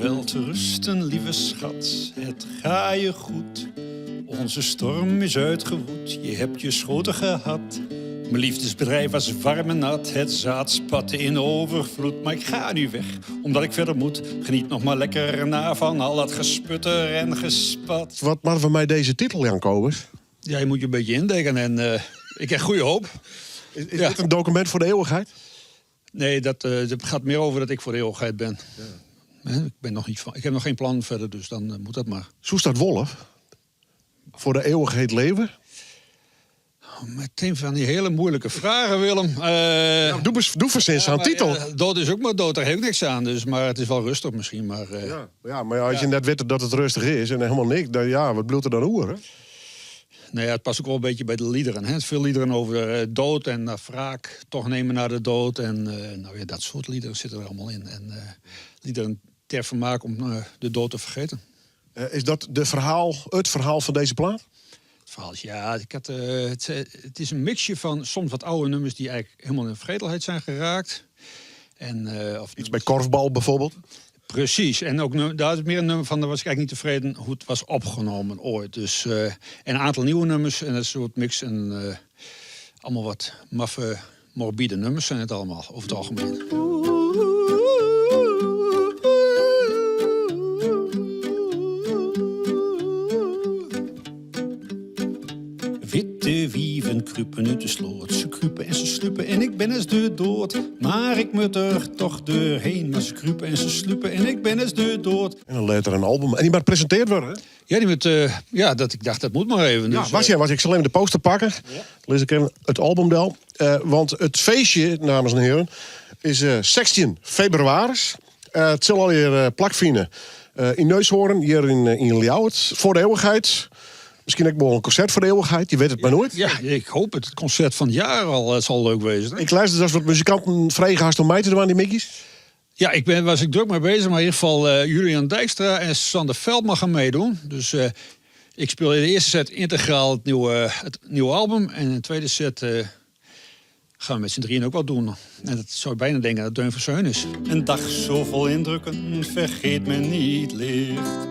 wel te rusten, lieve schat, het ga je goed. Onze storm is uitgewoed, je hebt je schoten gehad. Mijn liefdesbedrijf was warm en nat, het zaad spatte in overvloed. Maar ik ga nu weg, omdat ik verder moet. Geniet nog maar lekker na van al dat gesputter en gespat. Wat maakt van mij deze titel, Jan Kobus? Ja, je moet je een beetje indenken en ik heb goede hoop. Is dit een document voor de eeuwigheid? Nee, dat gaat meer over dat ik voor de eeuwigheid ben. Ja. Ik heb nog geen plan verder, dus dan moet dat maar. Zo staat Wolf. Voor de eeuwigheid leven? Meteen van die hele moeilijke vragen, Willem. Doe verzins aan titel. Dood is ook maar dood, daar heeft niks aan. Dus, maar het is wel rustig misschien. Maar, maar als je net weet dat het rustig is en helemaal niks, dan wat bedoelt er dan horen? Nou ja, het past ook wel een beetje bij de liederen. Hè? Veel liederen over dood en wraak, toch nemen naar de dood. En dat soort liederen zitten er allemaal in. En liederen ter vermaak om de dood te vergeten. Is dat het verhaal van deze plaat? Het verhaal is, ja, het is een mixje van soms wat oude nummers die eigenlijk helemaal in vergetelheid zijn geraakt. En, Iets bij korfbal bijvoorbeeld? Precies. En ook daar is meer een nummer van, daar was ik eigenlijk niet tevreden hoe het was opgenomen ooit. Dus, en een aantal nieuwe nummers en dat is een soort mix. En allemaal wat maffe, morbide nummers zijn het allemaal, over het algemeen. Witte wieven kruipen uit de sloot. Ze kruipen en ze sluppen en ik ben eens de dood. Maar ik moet er toch doorheen. Maar ze kruipen en ze sluppen en ik ben eens de dood. En dan later een album. En die moet gepresenteerd worden, hè? Ja, die moet, dat ik dacht, dat moet maar even. Dus, ik zal even de poster pakken. Ja. Lees ik even het albumdel. Want het feestje, dames en heren, is 16 februari. Het zal alweer plakvinden in Neushoorn, hier in Ljouwert. Voor de eeuwigheid. Misschien ook wel een concert voor de eeuwigheid, je weet het maar nooit. Ja, ik hoop het. Het concert van het jaar al, het zal leuk wezen. Hè? Ik luister dus wat muzikanten vrijgehaast om mij te doen aan die mickies. Ja, was ik druk mee bezig, maar in ieder geval Julian Dijkstra en Sander Veldman gaan meedoen. Dus ik speel in de eerste set integraal het nieuwe album. En in de tweede set gaan we met z'n drieën ook wat doen. En dat zou je bijna denken dat Deun Verzeun is. Een dag zo vol indrukken, vergeet me niet licht.